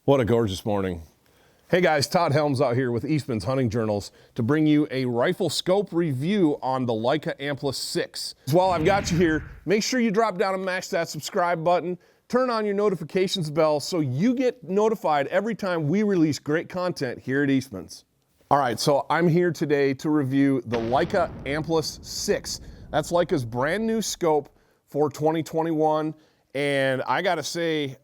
What a gorgeous morning. Hey guys, Todd Helms out here with Eastmans Hunting Journals to bring you a rifle scope review on the Leica Amplus 6. While I've got you here, make sure you drop down and mash that subscribe button, turn on your notifications bell so you get notified every time we release great content here at Eastmans. All right, so I'm here today to review the Leica Amplus 6. That's Leica's brand new scope for 2021, and I gotta say,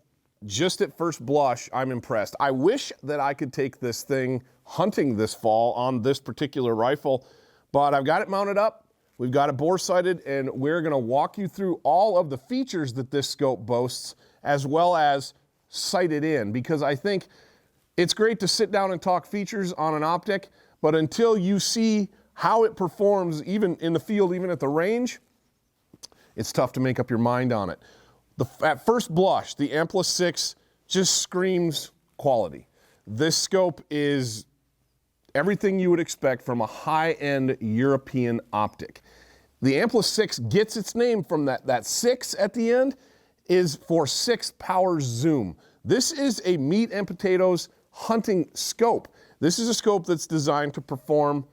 just at first blush, I'm impressed. I wish that I could take this thing hunting this fall on this particular rifle, but I've got it mounted up, we've got it bore sighted, and we're gonna walk you through all of the features that this scope boasts, as well as sight it in, because I think it's great to sit down and talk features on an optic, but until you see how it performs, even in the field, even at the range, it's tough to make up your mind on it. At first blush, the Amplus 6 just screams quality. This scope is everything you would expect from a high-end European optic. The Amplus 6 gets its name from that 6 at the end is for 6 power zoom. This is a meat and potatoes hunting scope. This is a scope that's designed to perform,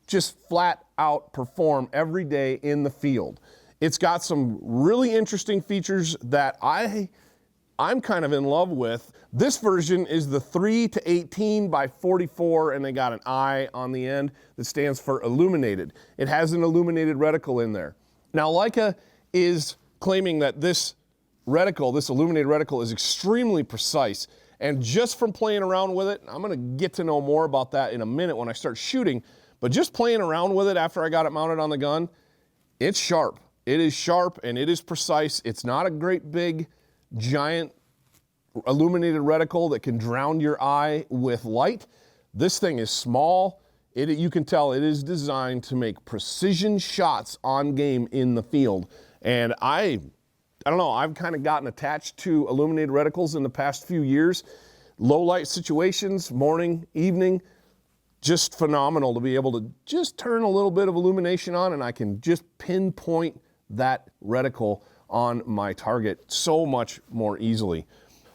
just flat out perform every day in the field. It's got some really interesting features that I'm kind of in love with. This version is the 3-18 by 44, and they got an I on the end that stands for Illuminated. It has an illuminated reticle in there. Now, Leica is claiming that this reticle, this illuminated reticle, is extremely precise. And just from playing around with it, I'm gonna get to know more about that in a minute when I start shooting, but just playing around with it after I got it mounted on the gun, it's sharp. It is sharp and it is precise. It's not a great big, giant illuminated reticle that can drown your eye with light. This thing is small. You can tell it is designed to make precision shots on game in the field. And I don't know, I've kind of gotten attached to illuminated reticles in the past few years. Low light situations, morning, evening, just phenomenal to be able to just turn a little bit of illumination on and I can just pinpoint that reticle on my target so much more easily.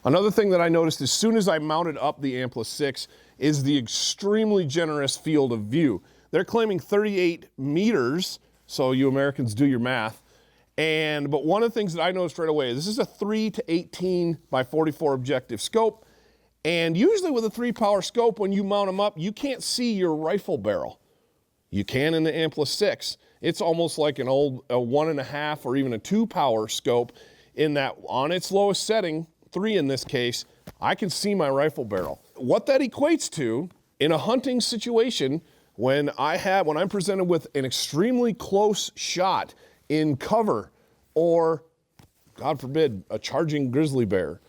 Another thing that I noticed as soon as I mounted up the Amplus 6 is the extremely generous field of view. They're claiming 38 meters, so you Americans do your math. But one of the things that I noticed right away, this is a 3-18 by 44 objective scope. And usually with a 3-power scope, when you mount them up, you can't see your rifle barrel. You can in the Amplus 6. It's almost like an old 1.5 or even a 2-power scope in that on its lowest setting, 3 in this case, I can see my rifle barrel. What that equates to in a hunting situation when I'm presented with an extremely close shot in cover or, God forbid, a charging grizzly bear,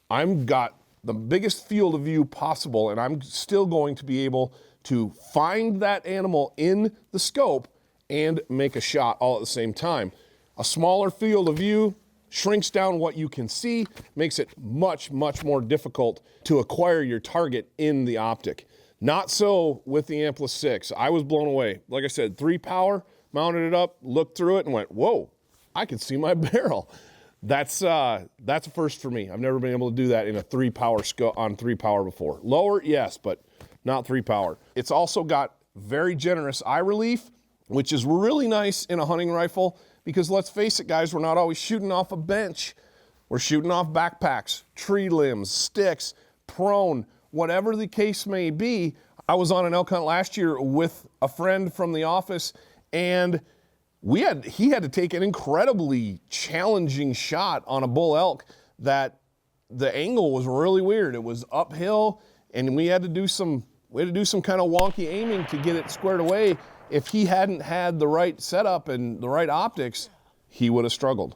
I've got the biggest field of view possible and I'm still going to be able to find that animal in the scope and make a shot all at the same time. A smaller field of view shrinks down what you can see, makes it much, much more difficult to acquire your target in the optic. Not so with the Amplus 6. I was blown away. Like I said, 3-power, mounted it up, looked through it and went, whoa, I can see my barrel. That's a first for me. I've never been able to do that in a 3-power scope on 3-power before. Lower, yes, but not 3-power. It's also got very generous eye relief, which is really nice in a hunting rifle because let's face it, guys, we're not always shooting off a bench. We're shooting off backpacks, tree limbs, sticks, prone, whatever the case may be. I was on an elk hunt last year with a friend from the office and he had to take an incredibly challenging shot on a bull elk that the angle was really weird. It was uphill and we had to do some kind of wonky aiming to get it squared away. If he hadn't had the right setup and the right optics, he would have struggled.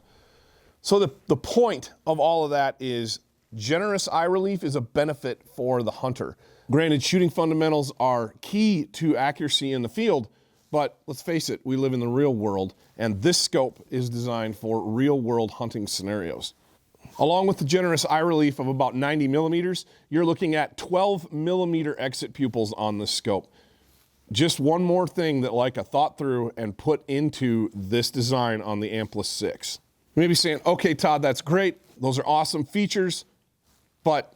So the point of all of that is generous eye relief is a benefit for the hunter. Granted, shooting fundamentals are key to accuracy in the field, but let's face it, we live in the real world, and this scope is designed for real world hunting scenarios. Along with the generous eye relief of about 90 millimeters, you're looking at 12 millimeter exit pupils on this scope. Just one more thing that Leica thought through and put into this design on the Amplus 6. You may be saying, okay, Todd, that's great. Those are awesome features, but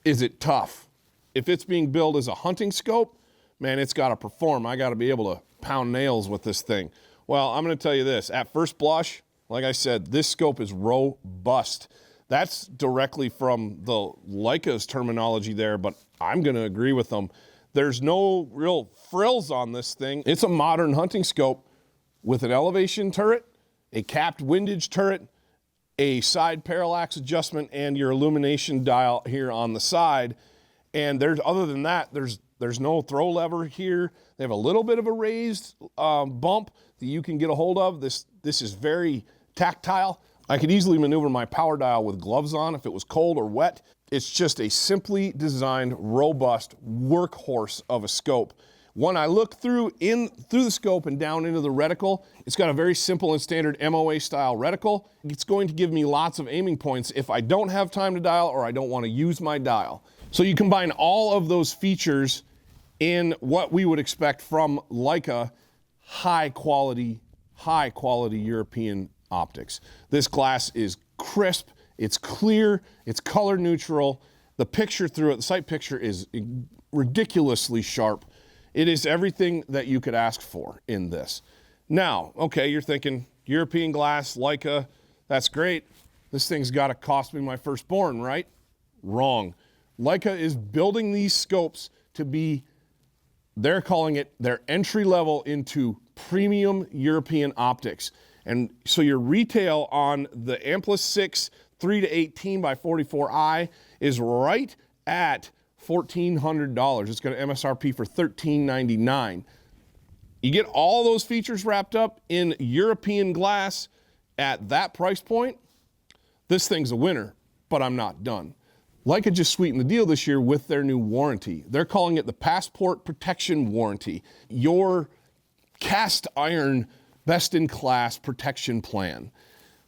is it tough? If it's being billed as a hunting scope, man, it's got to perform. I got to be able to pound nails with this thing. Well, I'm going to tell you this. At first blush, like I said, this scope is robust. That's directly from the Leica's terminology there, but I'm going to agree with them. There's no real frills on this thing. It's a modern hunting scope with an elevation turret, a capped windage turret, a side parallax adjustment, and your illumination dial here on the side. And other than that, there's no throw lever here. They have a little bit of a raised bump that you can get a hold of. This is very tactile. I could easily maneuver my power dial with gloves on if it was cold or wet. It's just a simply designed, robust workhorse of a scope. When I look through the scope and down into the reticle, it's got a very simple and standard MOA style reticle. It's going to give me lots of aiming points if I don't have time to dial or I don't want to use my dial. So you combine all of those features in what we would expect from Leica high quality European optics. This glass is crisp, it's clear, it's color neutral. The picture through it, the sight picture is ridiculously sharp. It is everything that you could ask for in this. Now, okay, you're thinking European glass, Leica, that's great. This thing's got to cost me my firstborn, right? Wrong. Leica is building these scopes to be, they're calling it their entry level into premium European optics. And so your retail on the Amplus 6 3 to 18 by 44i is right at $1,400. It's got an MSRP for $1,399. You get all those features wrapped up in European glass at that price point, this thing's a winner, but I'm not done. Leica just sweetened the deal this year with their new warranty. They're calling it the Passport Protection Warranty. Your cast iron best-in-class protection plan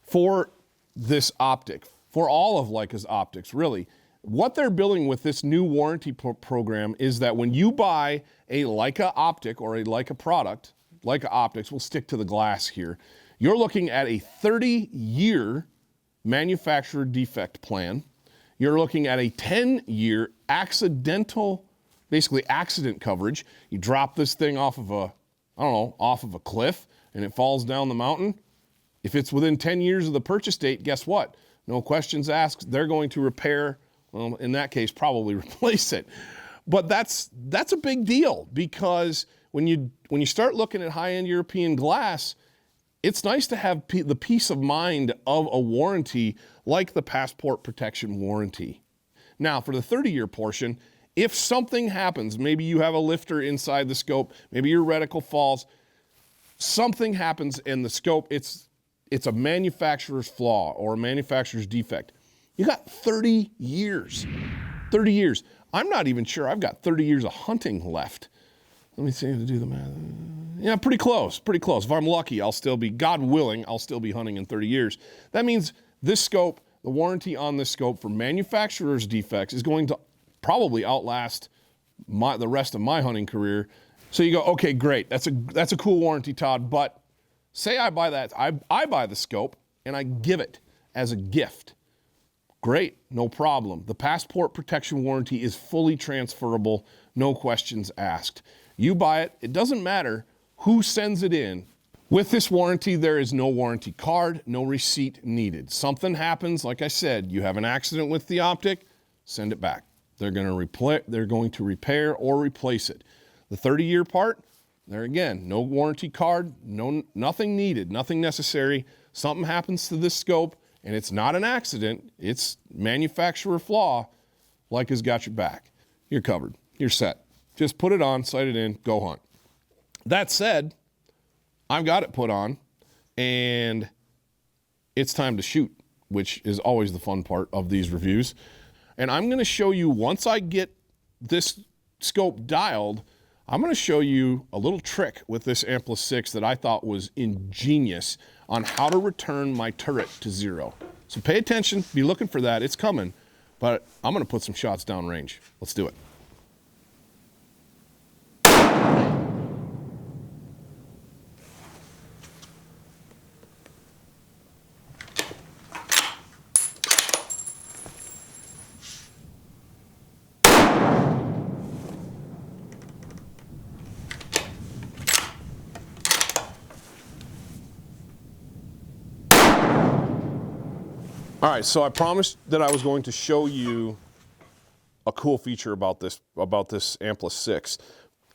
for this optic, for all of Leica's optics, really. What they're building with this new warranty program is that when you buy a Leica optic or a Leica product, Leica Optics, we'll stick to the glass here, you're looking at a 30-year manufacturer defect plan. You're looking at a 10-year accidental, basically accident coverage. You drop this thing off of a cliff and it falls down the mountain. If it's within 10 years of the purchase date, guess what? No questions asked. They're going to repair, well, in that case, probably replace it. But that's a big deal, because when you start looking at high-end European glass, it's nice to have the peace of mind of a warranty like the Passport Protection Warranty. Now, for the 30-year portion, if something happens, maybe you have a lifter inside the scope, maybe your reticle falls, something happens in the scope, it's a manufacturer's flaw or a manufacturer's defect. You got 30 years. 30 years. I'm not even sure I've got 30 years of hunting left. Let me see, to do the math. Yeah, pretty close, pretty close. If I'm lucky, I'll still be, God willing, I'll still be hunting in 30 years. That means this scope, the warranty on this scope for manufacturer's defects is going to probably outlast the rest of my hunting career. So you go, okay, great. That's a cool warranty, Todd, but say I buy that, I buy the scope and I give it as a gift. Great, no problem. The Passport Protection Warranty is fully transferable, no questions asked. You buy it, it doesn't matter who sends it in. With this warranty, there is no warranty card, no receipt needed. Something happens, like I said, you have an accident with the optic, send it back. They're going to repair or replace it. The 30-year part, there again, no warranty card, nothing needed, nothing necessary. Something happens to this scope, and it's not an accident, it's manufacturer flaw, Leica's got your back. You're covered, you're set. Just put it on, sight it in, go hunt. That said, I've got it put on, and it's time to shoot, which is always the fun part of these reviews. And I'm going to show you, once I get this scope dialed, I'm going to show you a little trick with this Amplus 6 that I thought was ingenious on how to return my turret to zero. So pay attention, be looking for that, it's coming, but I'm going to put some shots downrange. Let's do it. All right, so I promised that I was going to show you a cool feature about this Amplus 6.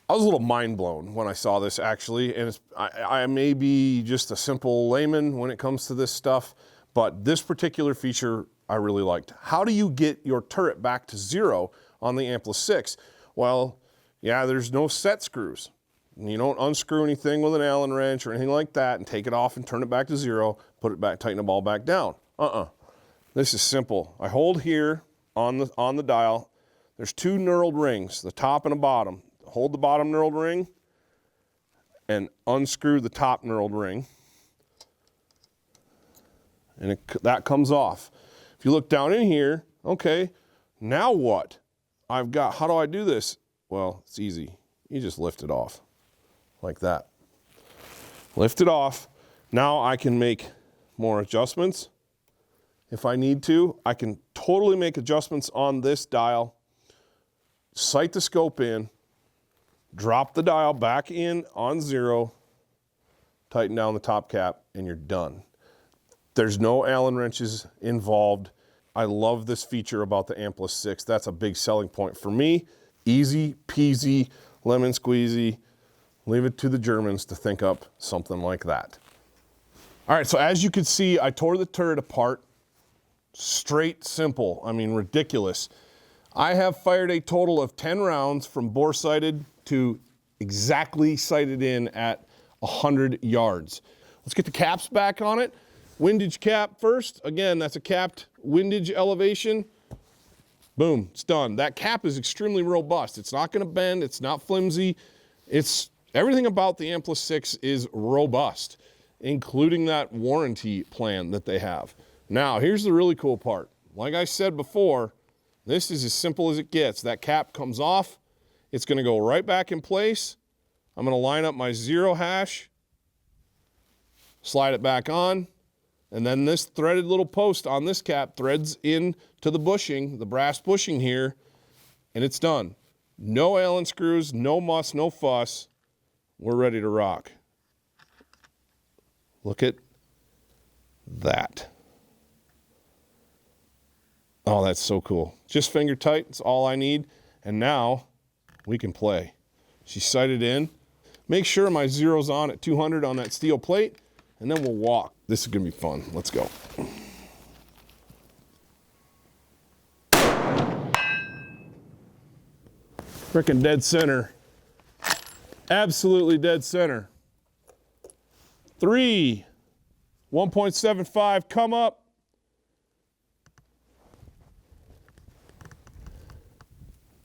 I was a little mind blown when I saw this actually, and I may be just a simple layman when it comes to this stuff, but this particular feature I really liked. How do you get your turret back to 0 on the Amplus 6? Well, yeah, there's no set screws. You don't unscrew anything with an Allen wrench or anything like that and take it off and turn it back to 0, put it back, tighten the ball back down. This is simple. I hold here on the dial. There's 2 knurled rings, the top and the bottom. Hold the bottom knurled ring and unscrew the top knurled ring. And that comes off. If you look down in here, okay, now what? How do I do this? Well, it's easy. You just lift it off like that. Lift it off. Now I can make more adjustments if I need to. I can totally make adjustments on this dial, sight the scope in, drop the dial back in on 0, tighten down the top cap, and you're done. There's no Allen wrenches involved. I love this feature about the Amplus 6. That's a big selling point for me. Easy peasy, lemon squeezy. Leave it to the Germans to think up something like that. All right, so as you can see, I tore the turret apart. Straight, simple, I mean ridiculous. I have fired a total of 10 rounds from bore sighted to exactly sighted in at 100 yards. Let's get the caps back on it. Windage cap first. Again, that's a capped windage elevation. Boom, it's done. That cap is extremely robust. It's not gonna bend, it's not flimsy. Everything about the Amplus 6 is robust, including that warranty plan that they have. Now, here's the really cool part. Like I said before, this is as simple as it gets. That cap comes off. It's going to go right back in place. I'm going to line up my 0 hash, slide it back on, and then this threaded little post on this cap threads in to the bushing, the brass bushing here, and it's done. No Allen screws, no muss, no fuss. We're ready to rock. Look at that. Oh, that's so cool. Just finger tight, it's all I need. And now we can play. She's sighted in. Make sure my 0's on at 200 on that steel plate, and then we'll walk. This is gonna be fun. Let's go. Frickin' dead center. Absolutely dead center. 3, 1.75, come up.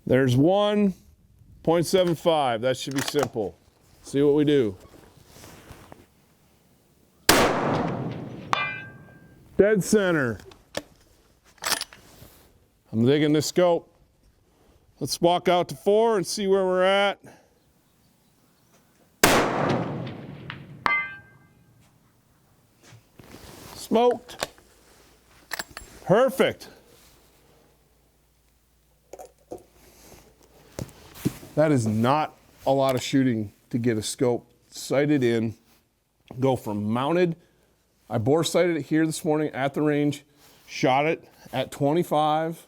There's 1.75. That should be simple. See what we do. Dead center. I'm digging this scope. Let's walk out to 4 and see where we're at. Smoked. Perfect. That is not a lot of shooting to get a scope sighted in, go from mounted. I bore sighted it here this morning at the range, shot it at 25,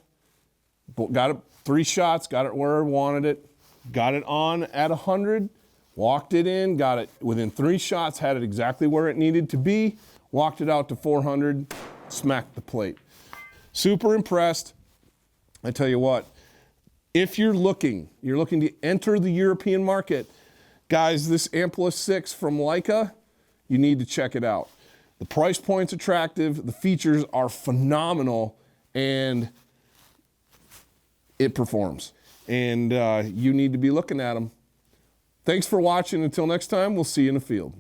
got it 3 shots, got it where I wanted it, got it on at 100, walked it in, got it within 3 shots, had it exactly where it needed to be, walked it out to 400, smacked the plate. Super impressed. I tell you what, if you're looking to enter the European market, guys, this Amplus 6 from Leica, you need to check it out. The price point's attractive, the features are phenomenal, and it performs. And you need to be looking at them. Thanks for watching. Until next time, we'll see you in the field.